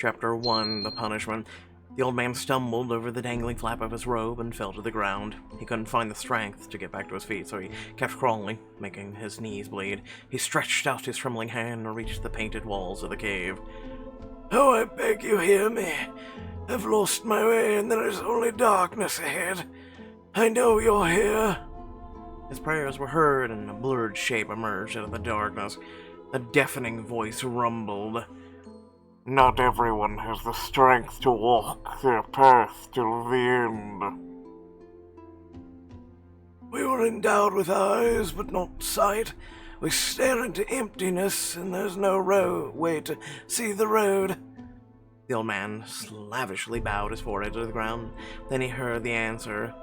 Chapter 1, The Punishment. The old man stumbled over the dangling flap of his robe and fell to the ground. He couldn't find the strength to get back to his feet, so he kept crawling, making his knees bleed. He stretched out his trembling hand and reached the painted walls of the cave. "Oh, I beg you hear me. I've lost my way and there is only darkness ahead. I know you're here." His prayers were heard, and a blurred shape emerged out of the darkness. A deafening voice rumbled. "Not everyone has the strength to walk their path till the end. We were endowed with eyes, but not sight. We stare into emptiness, and there's no way to see the road." The old man slavishly bowed his forehead to the ground. Then he heard the answer.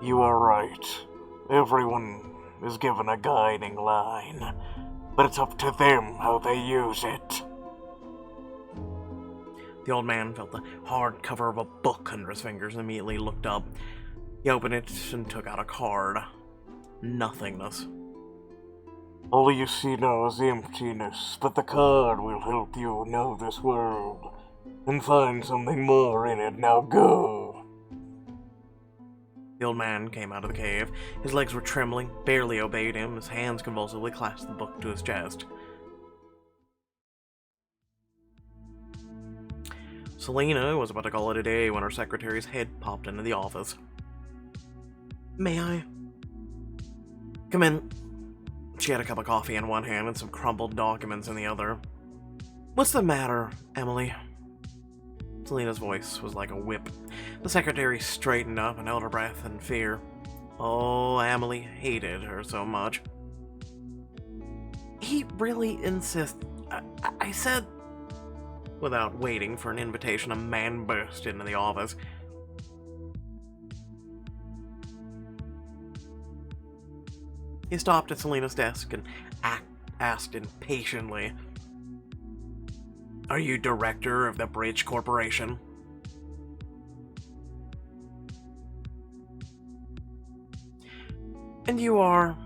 "You are right. Everyone is given a guiding line, but it's up to them how they use it." The old man felt the hard cover of a book under his fingers and immediately looked up. He opened it and took out a card. Nothingness. "All you see now is emptiness, but the card will help you know this world and find something more in it. Now go." The old man came out of the cave. His legs were trembling, barely obeyed him. His hands convulsively clasped the book to his chest. Selena was about to call it a day when her secretary's head popped into the office. "May I?" "Come in." She had a cup of coffee in one hand and some crumpled documents in the other. "What's the matter, Emily?" Selena's voice was like a whip. The secretary straightened up and held her breath in fear. Oh, Emily hated her so much. "He really insists. I said..." Without waiting for an invitation, a man burst into the office. He stopped at Selena's desk and asked impatiently, "Are you director of the Bridge Corporation?" "And you are?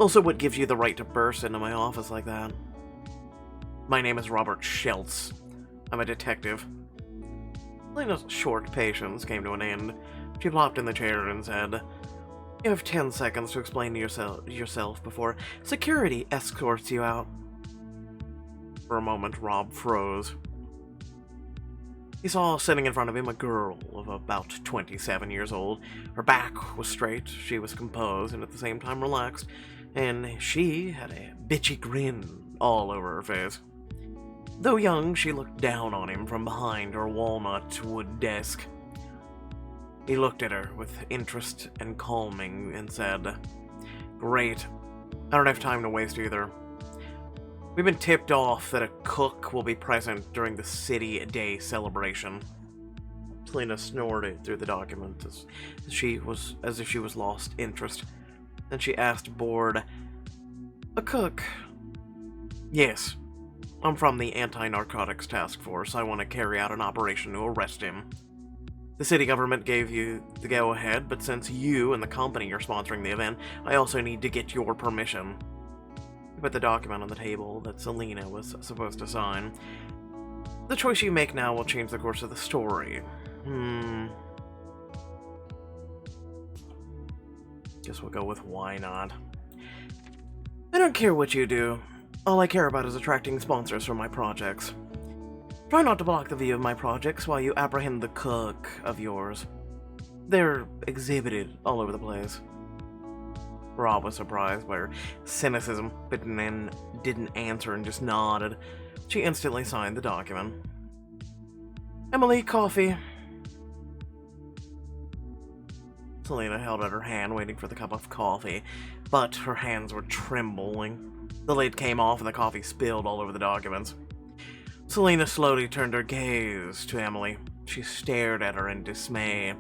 Also, what gives you the right to burst into my office like that?" "My name is Robert Schultz. I'm a detective." Selena's short patience came to an end. She plopped in the chair and said, "You have 10 seconds to explain to yourself before security escorts you out." For a moment, Rob froze. He saw sitting in front of him a girl of about 27 years old. Her back was straight, she was composed and at the same time relaxed, and she had a bitchy grin all over her face. Though young, she looked down on him from behind her walnut wood desk. He looked at her with interest and calming and said, "Great. I don't have time to waste either. We've been tipped off that a cook will be present during the City Day celebration." Selena snorted through the document as if she was lost interest. Then she asked, bored, "A cook?" "Yes. I'm from the Anti-Narcotics Task Force. I want to carry out an operation to arrest him. The city government gave you the go-ahead, but since you and the company are sponsoring the event, I also need to get your permission." He put the document on the table that Selena was supposed to sign. "The choice you make now will change the course of the story. Guess we'll go with why not. I don't care what you do. All I care about is attracting sponsors for my projects. Try not to block the view of my projects while you apprehend the cook of yours. They're exhibited all over the place." Rob was surprised by her cynicism, but didn't answer and just nodded. She instantly signed the document. "Emily, coffee." Selena held out her hand, waiting for the cup of coffee, but her hands were trembling. The lid came off and the coffee spilled all over the documents. Selena slowly turned her gaze to Emily. She stared at her in dismay.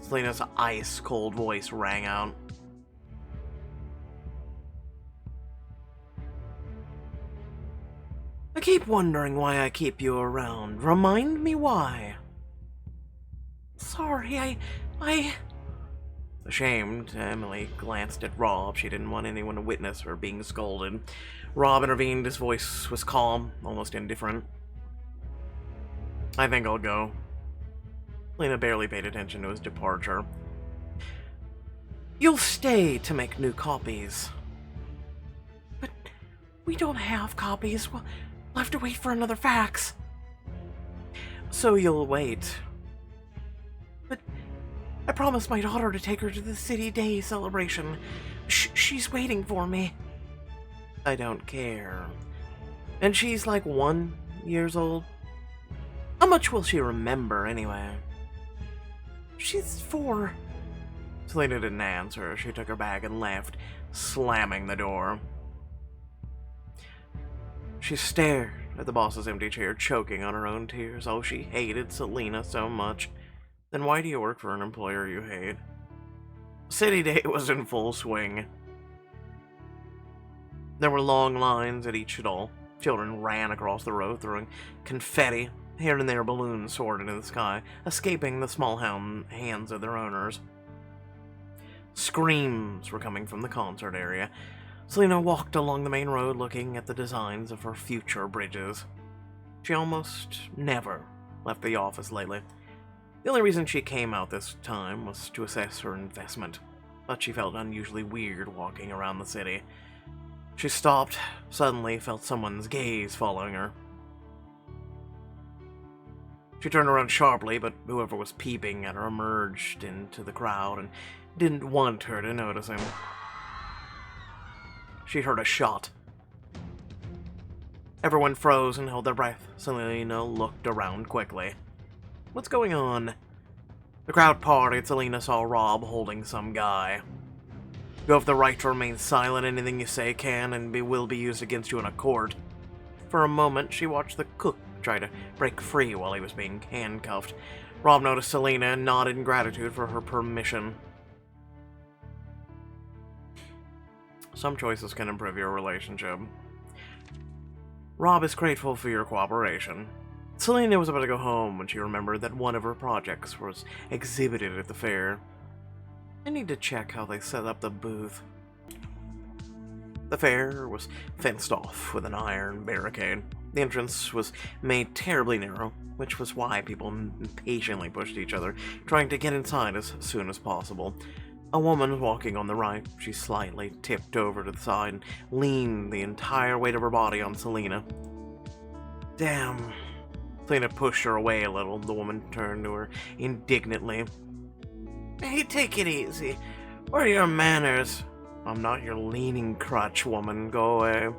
Selena's ice-cold voice rang out. "I keep wondering why I keep you around. Remind me why." "Sorry, I... Ashamed, Emily glanced at Rob. She didn't want anyone to witness her being scolded. Rob intervened. His voice was calm, almost indifferent. I think I'll go. Lena barely paid attention to his departure. You'll stay to make new copies. But we don't have copies. We'll have to wait for another fax. So you'll wait. But I promised my daughter to take her to the City Day celebration. She's waiting for me. I don't care. And she's like 1 year old. How much will she remember anyway? She's 4. Selena didn't answer. She took her bag and left, slamming the door. She stared at the boss's empty chair, choking on her own tears. Oh, she hated Selena so much. Then why do you work for an employer you hate? City Day was in full swing. There were long lines at each stall. Children ran across the road, throwing confetti. Here and there balloons soared into the sky, escaping the small hands of their owners. Screams were coming from the concert area. Selena walked along the main road looking at the designs of her future bridges. She almost never left the office lately. The only reason she came out this time was to assess her investment, but she felt unusually weird walking around the city. She stopped, suddenly felt someone's gaze following her. She turned around sharply, but whoever was peeping at her emerged into the crowd and didn't want her to notice him. She heard a shot. Everyone froze and held their breath. Selena looked around quickly. What's going on? The crowd parted. Selena saw Rob holding some guy. You have the right to remain silent. Anything you say can and will be used against you in a court. For a moment, she watched the cook try to break free while he was being handcuffed. Rob noticed Selena and nodded in gratitude for her permission. Some choices can improve your relationship. Rob is grateful for your cooperation. Selena was about to go home when she remembered that one of her projects was exhibited at the fair. I need to check how they set up the booth. The fair was fenced off with an iron barricade. The entrance was made terribly narrow, which was why people impatiently pushed each other, trying to get inside as soon as possible. A woman was walking on the right. She slightly tipped over to the side and leaned the entire weight of her body on Selena. Damn. Selena pushed her away a little. The woman turned to her indignantly. Hey, take it easy. What are your manners? I'm not your leaning crutch, woman. Go away.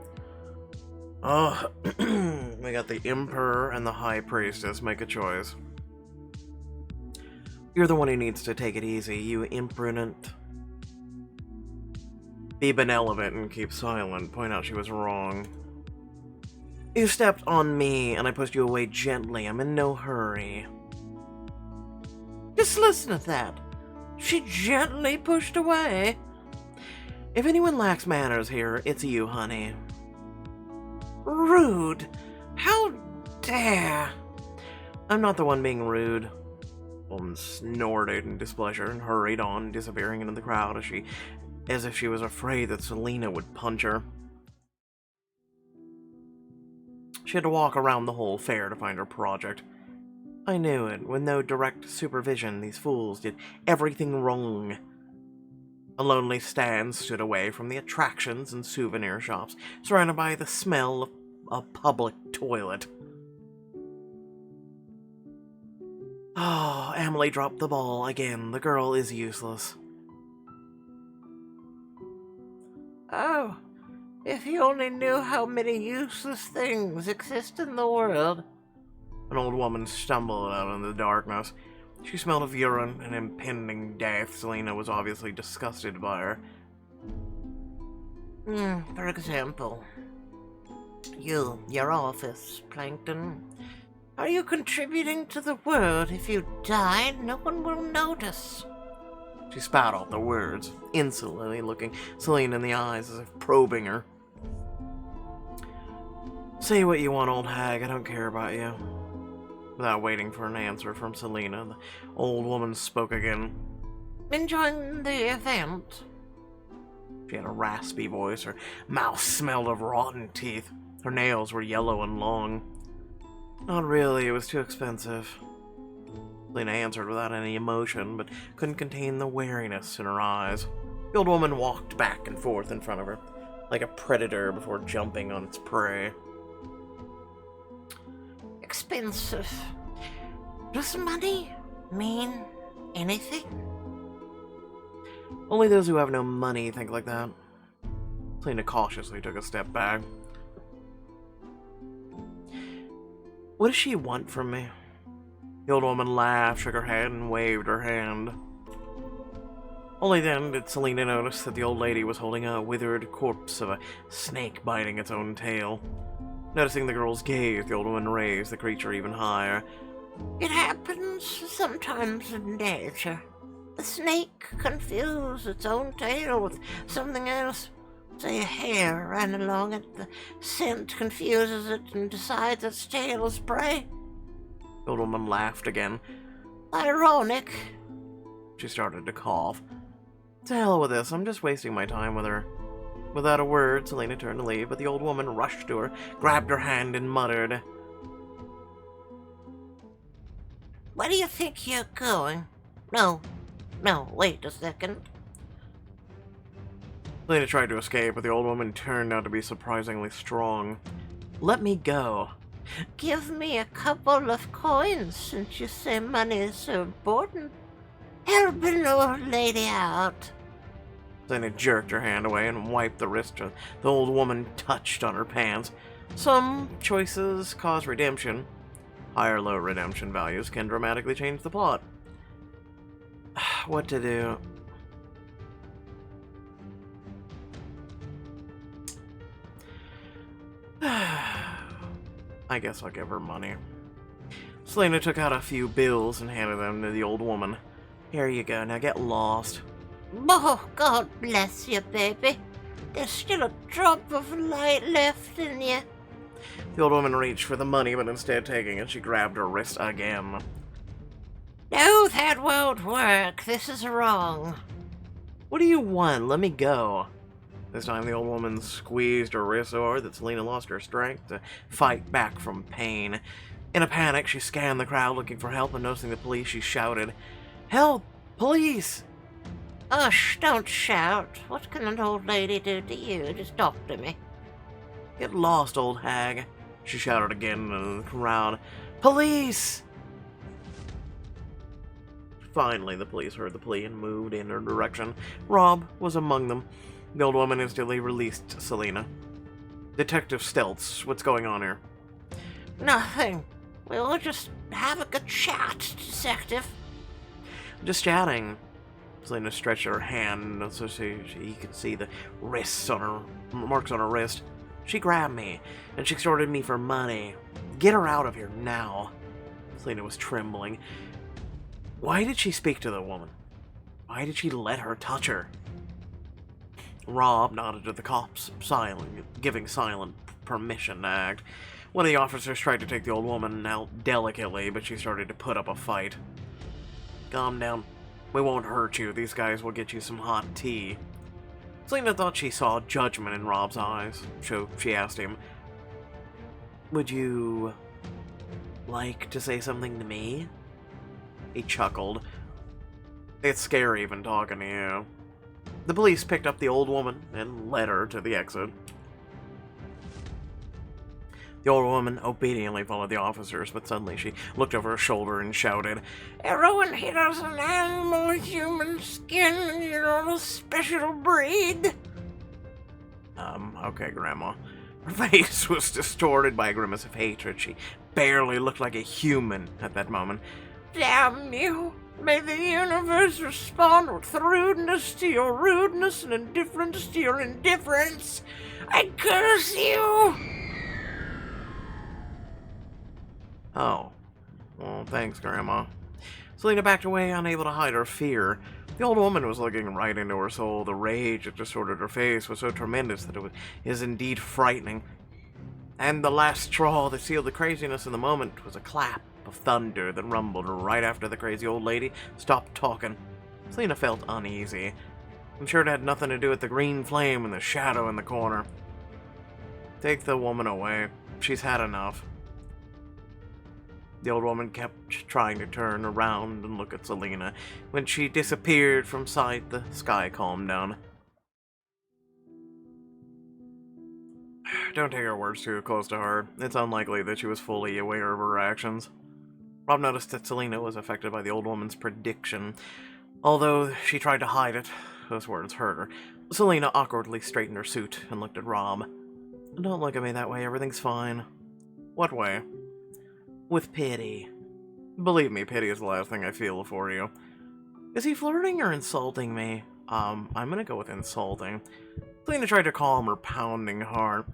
Oh, we got the Emperor and the High Priestess. Make a choice. You're the one who needs to take it easy, you imprudent. Be benevolent and keep silent. Point out she was wrong. You stepped on me, and I pushed you away gently. I'm in no hurry. Just listen to that. She gently pushed away. If anyone lacks manners here, it's you, honey. Rude. How dare. I'm not the one being rude. The woman snorted in displeasure and hurried on, disappearing into the crowd as if she was afraid that Selena would punch her. She had to walk around the whole fair to find her project. I knew it. With no direct supervision, these fools did everything wrong. A lonely stand stood away from the attractions and souvenir shops, surrounded by the smell of a public toilet. Oh, Emily dropped the ball again. The girl is useless. Oh, if you only knew how many useless things exist in the world. An old woman stumbled out in the darkness. She smelled of urine and impending death. Selena was obviously disgusted by her. For example, your office, Plankton. Are you contributing to the world? If you die, no one will notice. She spat out the words, insolently looking Selena in the eyes as if probing her. Say what you want, old hag. I don't care about you. Without waiting for an answer from Selena, the old woman spoke again. Enjoying the event? She had a raspy voice, her mouth smelled of rotten teeth, her nails were yellow and long. Not really, it was too expensive. Selena answered without any emotion, but couldn't contain the wariness in her eyes. The old woman walked back and forth in front of her, like a predator before jumping on its prey. Expensive. Does money mean anything? Only those who have no money think like that. Selena cautiously took a step back. What does she want from me? The old woman laughed, shook her head, and waved her hand. Only then did Selena notice that the old lady was holding a withered corpse of a snake biting its own tail. Noticing the girl's gaze, the old woman raised the creature even higher. It happens sometimes in nature. The snake confuses its own tail with something else. Say a hare ran along it, the scent confuses it and decides its tail is prey. The old woman laughed again. Ironic. She started to cough. To hell with this, I'm just wasting my time with her. Without a word, Selena turned to leave, but the old woman rushed to her, grabbed her hand, and muttered, Where do you think you're going? No, wait a second. Selena tried to escape, but the old woman turned out to be surprisingly strong. Let me go. Give me a couple of coins since you say money is so important. Help an old lady out. Selena jerked her hand away and wiped the wrist the old woman touched on her pants. Some choices cause redemption. High or low redemption values can dramatically change the plot. What to do? I guess I'll give her money. Selena took out a few bills and handed them to the old woman. Here you go, now get lost. Oh, God bless you, baby. There's still a drop of light left in you. The old woman reached for the money, but instead taking it, she grabbed her wrist again. No, that won't work. This is wrong. What do you want? Let me go. This time the old woman squeezed her wrist so hard that Selena lost her strength to fight back from pain. In a panic, she scanned the crowd looking for help, and noticing the police, she shouted, Help! Police! Hush, don't shout. What can an old lady do to you? Just talk to me. Get lost, old hag, she shouted again into the crowd. Police! Finally, the police heard the plea and moved in her direction. Rob was among them. The old woman instantly released Selena. Detective Stelz, what's going on here? Nothing. We'll just have a good chat, detective. Just chatting. Selena stretched her hand so she could see the marks on her wrist. She grabbed me, and she extorted me for money. Get her out of here now. Selena was trembling. Why did she speak to the woman? Why did she let her touch her? Rob nodded to the cops, giving silent permission to act. One of the officers tried to take the old woman out delicately, but she started to put up a fight. Calm down. We won't hurt you. These guys will get you some hot tea. Selena thought she saw judgment in Rob's eyes, so she asked him, Would you like to say something to me? He chuckled. It's scary even talking to you. The police picked up the old woman and led her to the exit. The old woman obediently followed the officers, but suddenly she looked over her shoulder and shouted, Everyone here has an animal human skin, and you're on a special breed. Okay, Grandma. Her face was distorted by a grimace of hatred. She barely looked like a human at that moment. Damn you! May the universe respond with rudeness to your rudeness and indifference to your indifference. I curse you! Oh. Well, thanks, Grandma. Selena backed away, unable to hide her fear. The old woman was looking right into her soul. The rage that distorted her face was so tremendous that it is indeed frightening. And the last straw that sealed the craziness in the moment was a clap of thunder that rumbled right after the crazy old lady stopped talking. Selena felt uneasy. I'm sure it had nothing to do with the green flame and the shadow in the corner. Take the woman away. She's had enough. The old woman kept trying to turn around and look at Selena. When she disappeared from sight, the sky calmed down. Don't take her words too close to heart. It's unlikely that she was fully aware of her actions. Rob noticed that Selena was affected by the old woman's prediction. Although she tried to hide it, those words hurt her. Selena awkwardly straightened her suit and looked at Rob. Don't look at me that way, everything's fine. What way? With pity. Believe me, pity is the last thing I feel for you. Is he flirting or insulting me? I'm gonna go with insulting. Selena tried to calm her pounding heart.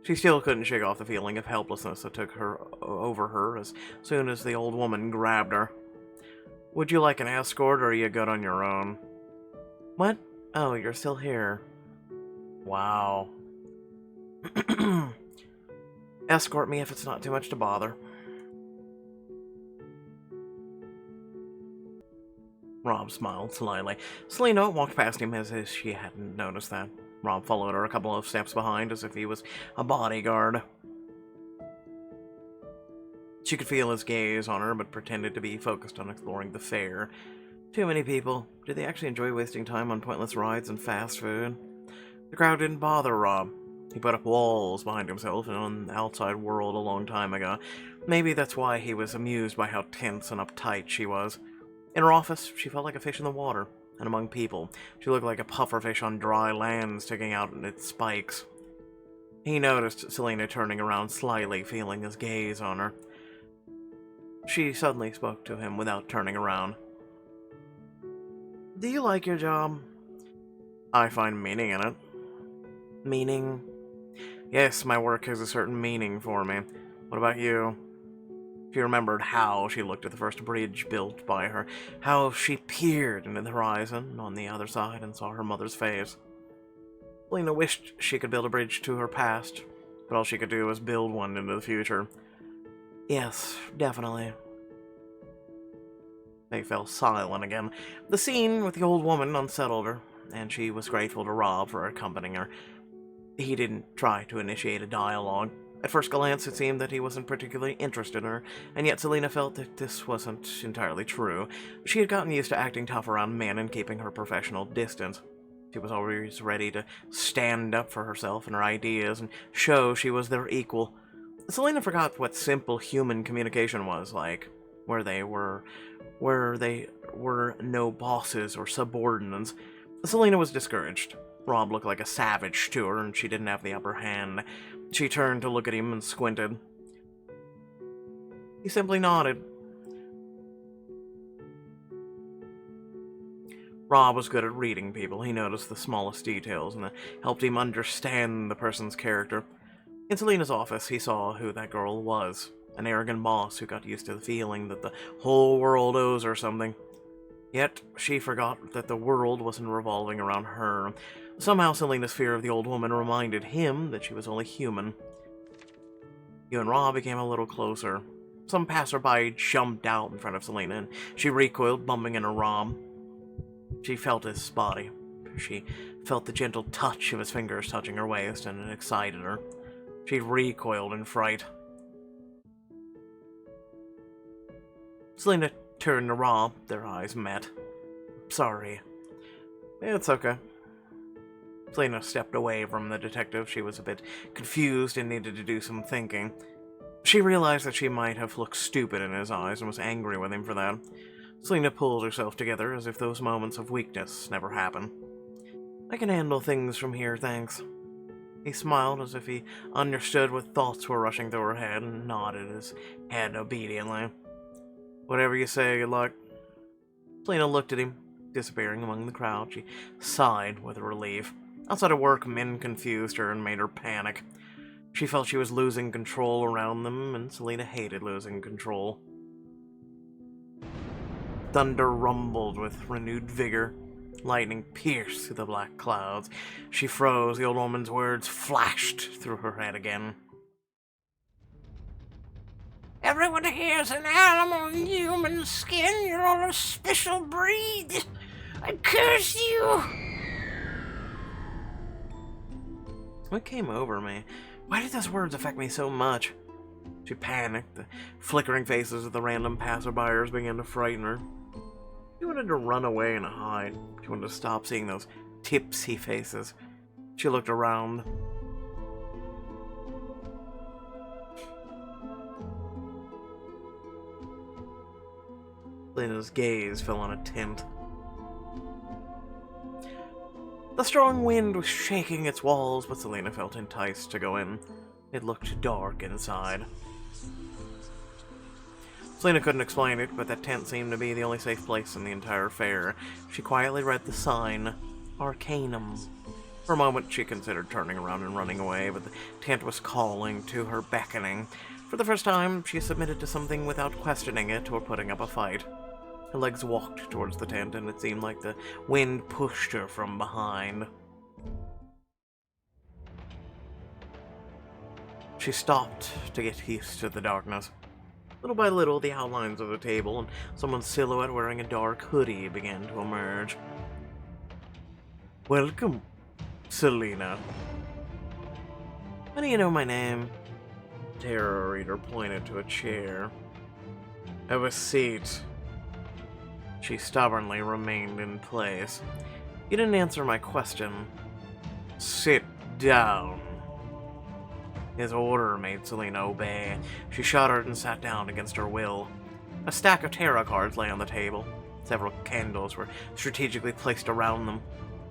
She still couldn't shake off the feeling of helplessness that took her over her as soon as the old woman grabbed her. Would you like an escort, or are you good on your own? What? Oh, you're still here. Wow. Escort me if it's not too much to bother. Rob smiled slyly. Selena walked past him as if she hadn't noticed that. Rob followed her a couple of steps behind as if he was a bodyguard. She could feel his gaze on her, but pretended to be focused on exploring the fair. Too many people. Did they actually enjoy wasting time on pointless rides and fast food? The crowd didn't bother Rob. He put up walls behind himself in an outside world a long time ago. Maybe that's why he was amused by how tense and uptight she was. In her office, she felt like a fish in the water, and among people, she looked like a pufferfish on dry land sticking out in its spikes. He noticed Selena turning around slyly, feeling his gaze on her. She suddenly spoke to him without turning around. Do you like your job? I find meaning in it. Meaning? Yes, my work has a certain meaning for me. What about you? She remembered how she looked at the first bridge built by her, how she peered into the horizon on the other side and saw her mother's face. Selena wished she could build a bridge to her past, but all she could do was build one into the future. Yes, definitely. They fell silent again. The scene with the old woman unsettled her, and she was grateful to Rob for accompanying her. He didn't try to initiate a dialogue. At first glance, it seemed that he wasn't particularly interested in her, and yet Selena felt that this wasn't entirely true. She had gotten used to acting tough around men and keeping her professional distance. She was always ready to stand up for herself and her ideas and show she was their equal. Selena forgot what simple human communication was like, where they were no bosses or subordinates. Selena was discouraged. Rob looked like a savage to her, and she didn't have the upper hand. She turned to look at him and squinted. He simply nodded. Rob was good at reading people. He noticed the smallest details, and it helped him understand the person's character. In Selena's office, he saw who that girl was. An arrogant boss who got used to the feeling that the whole world owes her something. Yet, she forgot that the world wasn't revolving around her. Somehow, Selena's fear of the old woman reminded him that she was only human. You and Rob became a little closer. Some passerby jumped out in front of Selena, and she recoiled, bumping into Rob. She felt his body. She felt the gentle touch of his fingers touching her waist, and it excited her. She recoiled in fright. Selena turned to Rob. Their eyes met. Sorry. It's okay. Selena stepped away from the detective. She was a bit confused and needed to do some thinking. She realized that she might have looked stupid in his eyes and was angry with him for that. Selena pulled herself together as if those moments of weakness never happened. I can handle things from here, thanks. He smiled as if he understood what thoughts were rushing through her head and nodded his head obediently. Whatever you say, good luck. Selena looked at him, disappearing among the crowd. She sighed with relief. Outside of work, men confused her and made her panic. She felt she was losing control around them, and Selena hated losing control. Thunder rumbled with renewed vigor. Lightning pierced through the black clouds. She froze. The old woman's words flashed through her head again. Everyone here is an animal in human skin. You're all a special breed. I curse you. What came over me? Why did those words affect me so much? She panicked. The flickering faces of the random passerbyers began to frighten her. She wanted to run away and hide. She wanted to stop seeing those tipsy faces. She looked around. Lena's gaze fell on a tent. The strong wind was shaking its walls, but Selena felt enticed to go in. It looked dark inside. Selena couldn't explain it, but that tent seemed to be the only safe place in the entire fair. She quietly read the sign, Arcanum. For a moment, she considered turning around and running away, but the tent was calling to her, beckoning. For the first time, she submitted to something without questioning it or putting up a fight. Her legs walked towards the tent, and it seemed like the wind pushed her from behind. She stopped to get used to the darkness. Little by little, the outlines of the table and someone's silhouette wearing a dark hoodie began to emerge. Welcome, Selena. How do you know my name? Tarot reader pointed to a chair. Have a seat. She stubbornly remained in place. You didn't answer my question. Sit down. His order made Selena obey. She shuddered and sat down against her will. A stack of tarot cards lay on the table. Several candles were strategically placed around them.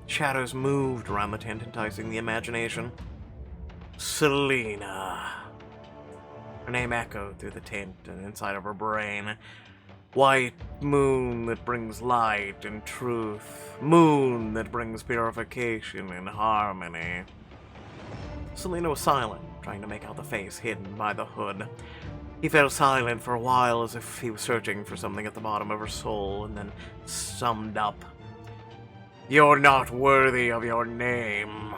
Shadows moved around the tent, enticing the imagination. Selena. Her name echoed through the tent and inside of her brain. White moon that brings light and truth. Moon that brings purification and harmony. Selena was silent, trying to make out the face hidden by the hood. He fell silent for a while as if he was searching for something at the bottom of her soul, and then summed up. You're not worthy of your name.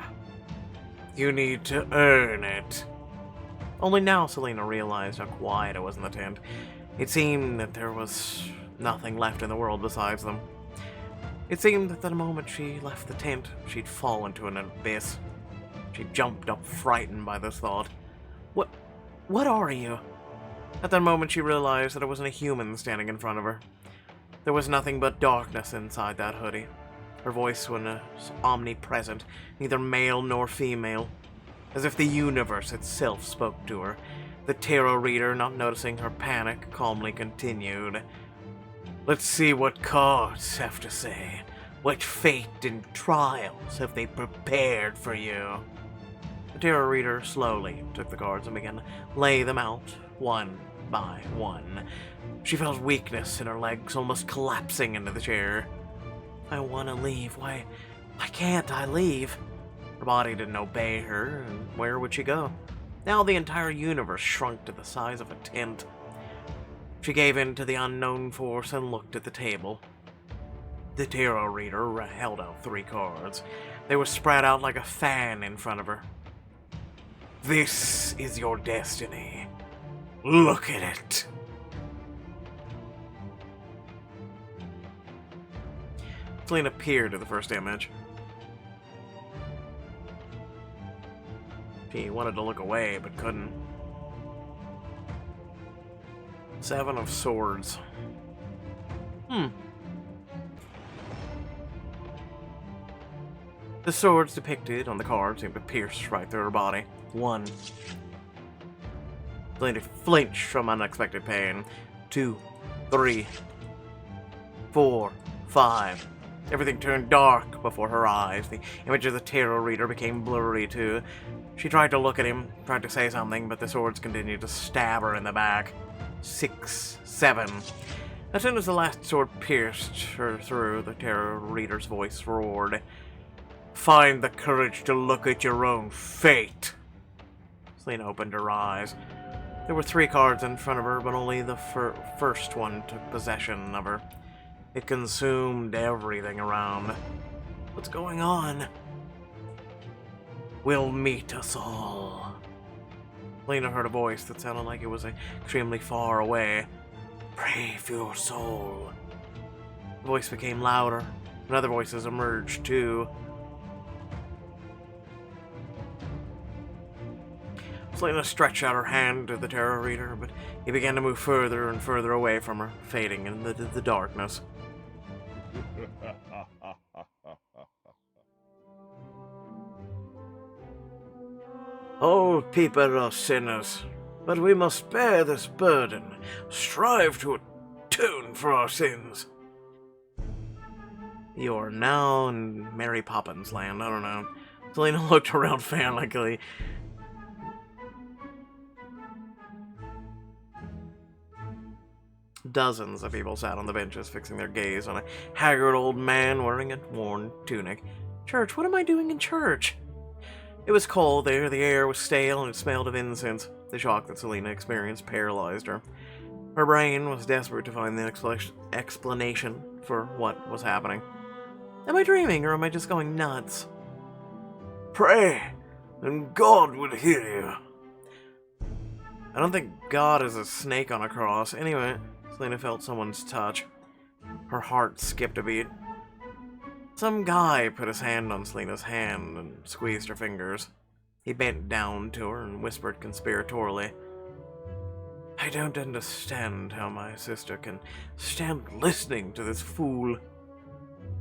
You need to earn it. Only now Selena realized how quiet it was in the tent. It seemed that there was nothing left in the world besides them. It seemed that the moment she left the tent, she'd fall into an abyss. She jumped up, frightened by this thought. What are you? At that moment, she realized that it wasn't a human standing in front of her. There was nothing but darkness inside that hoodie. Her voice was omnipresent, neither male nor female, as if the universe itself spoke to her. The tarot reader, not noticing her panic, calmly continued. Let's see what cards have to say. What fate and trials have they prepared for you? The tarot reader slowly took the cards and began to lay them out, one by one. She felt weakness in her legs, almost collapsing into the chair. I want to leave. Why can't I leave? Her body didn't obey her, and where would she go? Now the entire universe shrunk to the size of a tent. She gave in to the unknown force and looked at the table. The tarot reader held out 3 cards. They were spread out like a fan in front of her. This is your destiny. Look at it. Selena peered at the first image. She wanted to look away, but couldn't. 7 of Swords. The swords depicted on the card seemed to pierce right through her body. 1. Selena flinched from unexpected pain. 2, 3, 4, 5. Everything turned dark before her eyes. The image of the tarot reader became blurry too. She tried to look at him, tried to say something, but the swords continued to stab her in the back. 6, 7. As soon as the last sword pierced her through, the tarot reader's voice roared. Find the courage to look at your own fate. Selena opened her eyes. There were 3 cards in front of her, but only the first one took possession of her. It consumed everything around. What's going on? Will meet us all. Lena heard a voice that sounded like it was extremely far away. Pray for your soul. The voice became louder, and other voices emerged too. Selena stretched out her hand to the tarot reader, but he began to move further and further away from her, fading in the darkness. All people are sinners, but we must bear this burden, strive to atone for our sins. You are now in Mary Poppins land, I don't know. Selena looked around frantically. Dozens of people sat on the benches, fixing their gaze on a haggard old man wearing a worn tunic. Church? What am I doing in church? It was cold there, the air was stale, and it smelled of incense. The shock that Selena experienced paralyzed her. Her brain was desperate to find the explanation for what was happening. Am I dreaming, or am I just going nuts? Pray, and God would hear you. I don't think God is a snake on a cross. Anyway, Selena felt someone's touch. Her heart skipped a beat. Some guy put his hand on Selena's hand and squeezed her fingers. He bent down to her and whispered conspiratorially, I don't understand how my sister can stand listening to this fool.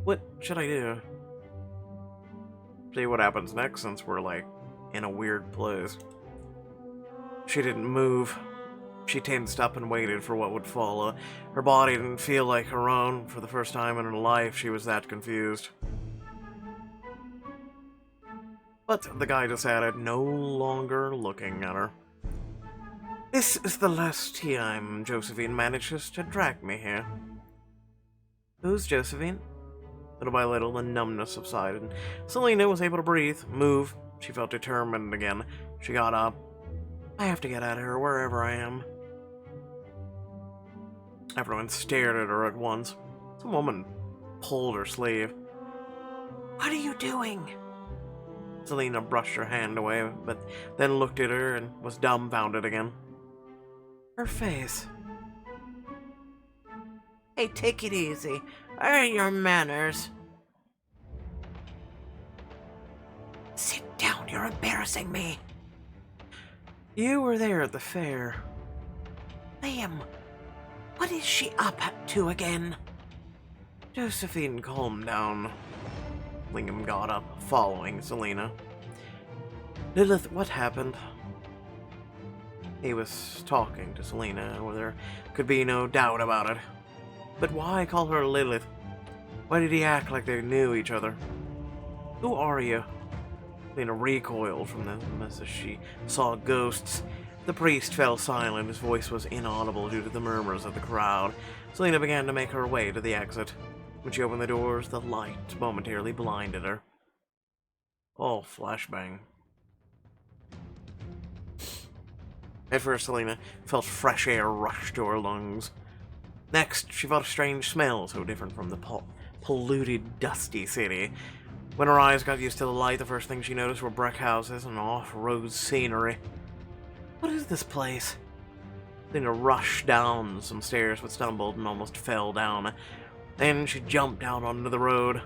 What should I do? See what happens next, since we're, in a weird place. She didn't move. She tensed up and waited for what would follow. Her body didn't feel like her own. For the first time in her life, she was that confused. But the guy decided, no longer looking at her. This is the last time Josephine manages to drag me here. Who's Josephine? Little by little, the numbness subsided. Selena was able to breathe, move. She felt determined again. She got up. I have to get out of here, wherever I am. Everyone stared at her at once. Some woman pulled her sleeve. What are you doing? Selena brushed her hand away, but then looked at her and was dumbfounded again. Her face. Hey, take it easy. Where are your manners? Sit down, you're embarrassing me. You were there at the fair. Liam, what is she up to again? Josephine, calm down. Liam got up, following Selena. Lilith, what happened? He was talking to Selena, where there could be no doubt about it. But why call her Lilith? Why did he act like they knew each other? Who are you? Selena recoiled from them as she saw ghosts. The priest fell silent. His voice was inaudible due to the murmurs of the crowd. Selena began to make her way to the exit. When she opened the doors, the light momentarily blinded her. Oh, flashbang. At first, Selena felt fresh air rush to her lungs. Next, she felt a strange smell so different from the polluted, dusty city. When her eyes got used to the light, the first thing she noticed were brick houses and off-road scenery. What is this place? Selena rushed down some stairs but stumbled and almost fell down. Then she jumped out onto the road.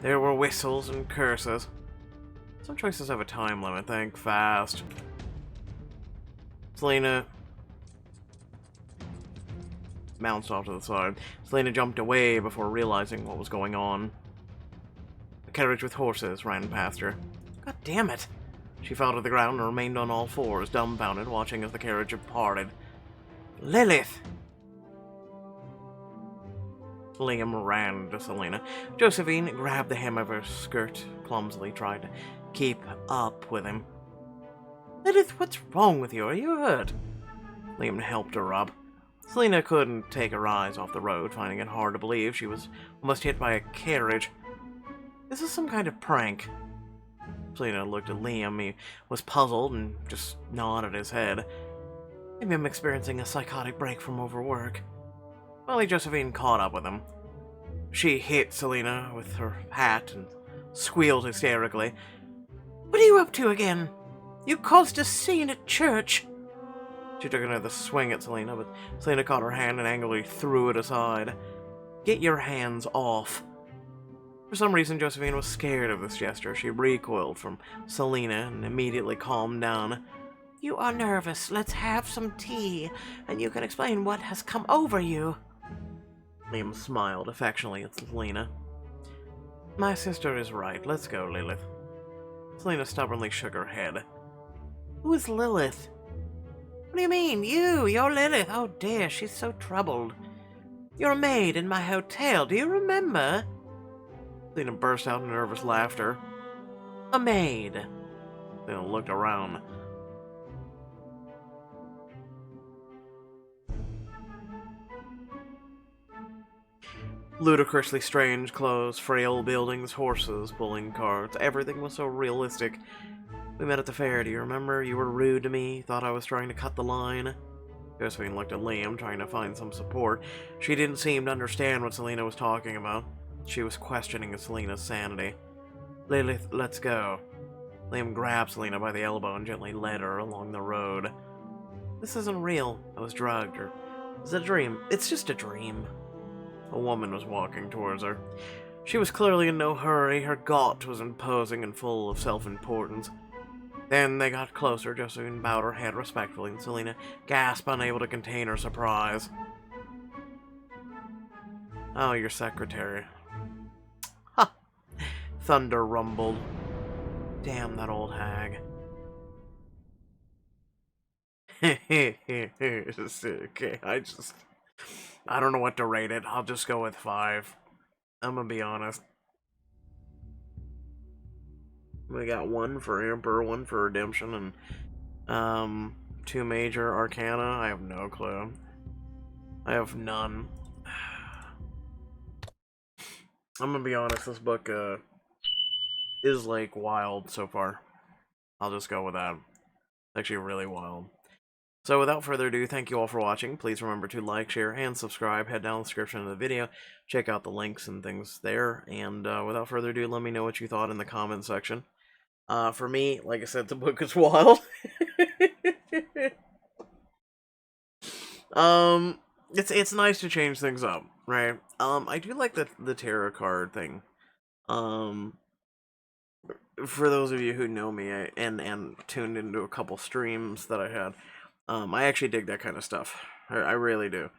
There were whistles and curses. Some choices have a time limit, think fast. Selena bounced off to the side. Selena jumped away before realizing what was going on. A carriage with horses ran past her. God damn it! She fell to the ground and remained on all fours, dumbfounded, watching as the carriage departed. Lilith! Liam ran to Selena. Josephine grabbed the hem of her skirt, clumsily tried to keep up with him. Lilith, what's wrong with you? Are you hurt? Liam helped her up. Selena couldn't take her eyes off the road, finding it hard to believe she was almost hit by a carriage. This is some kind of prank. Selena looked at Liam. He was puzzled and just nodded his head. Maybe I'm experiencing a psychotic break from overwork. Finally, Josephine caught up with him. She hit Selena with her hat and squealed hysterically. What are you up to again? You caused a scene at church. She took another swing at Selena, but Selena caught her hand and angrily threw it aside. Get your hands off. For some reason, Josephine was scared of this gesture. She recoiled from Selena and immediately calmed down. You are nervous. Let's have some tea, and you can explain what has come over you. Liam smiled affectionately at Selena. My sister is right. Let's go, Lilith. Selena stubbornly shook her head. Who is Lilith? What do you mean? You're Lilith. Oh dear, she's so troubled. You're a maid in my hotel. Do you remember? Selena burst out in nervous laughter. A maid. Selena looked around. Ludicrously strange clothes, frail buildings, horses, pulling carts. Everything was so realistic. We met at the fair, do you remember? You were rude to me, thought I was trying to cut the line. Josephine looked at Liam, trying to find some support. She didn't seem to understand what Selena was talking about. She was questioning Selena's sanity. Lilith, let's go. Liam grabbed Selena by the elbow and gently led her along the road. This isn't real. I was drugged, or is it a dream? It's just a dream. A woman was walking towards her. She was clearly in no hurry. Her gait was imposing and full of self-importance. Then they got closer. Josephine bowed her head respectfully, and Selena gasped, unable to contain her surprise. Oh, your secretary. Ha! Thunder rumbled. Damn that old hag. Okay, I don't know what to rate it. I'll just go with 5. I'm gonna be honest. We got 1 for Emperor, 1 for Redemption, and 2 major Arcana. I have no clue. I have none. I'm gonna be honest, this book is like wild so far. I'll just go with that. It's actually really wild. So without further ado, thank you all for watching. Please remember to like, share, and subscribe. Head down in the description of the video. Check out the links and things there. And without further ado, let me know what you thought in the comment section. For me, like I said, the book is wild. It's nice to change things up, right? I do like the tarot card thing. For those of you who know me and tuned into a couple streams that I had, I actually dig that kind of stuff. I really do.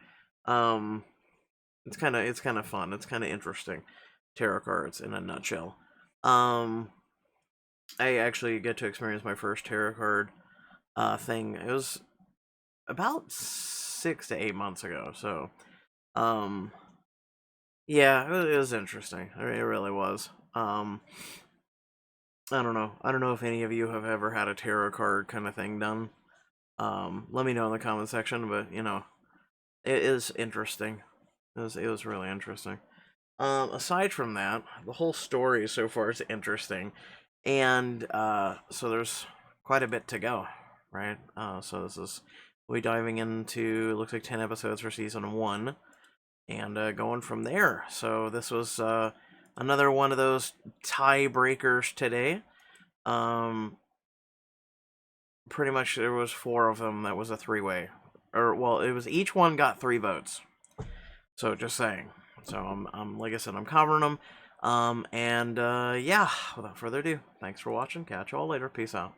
It's kind of fun. It's kind of interesting. Tarot cards in a nutshell. I actually get to experience my first tarot card thing. It was about 6 to 8 months ago. So, yeah, it was interesting. I mean, it really was. I don't know. I don't know if any of you have ever had a tarot card kind of thing done. Let me know in the comment section, but you know, it is interesting. It was really interesting. Aside from that, the whole story so far is interesting, and so there's quite a bit to go, right? So we'll be diving into, looks like 10 episodes for season 1, and going from there. So this was another one of those tiebreakers today. Pretty much there was 4 of them that was a 3-way. Or, well, it was each one got 3 votes. So, just saying. So, I'm like I said, I'm covering them. Yeah, without further ado, thanks for watching. Catch you all later. Peace out.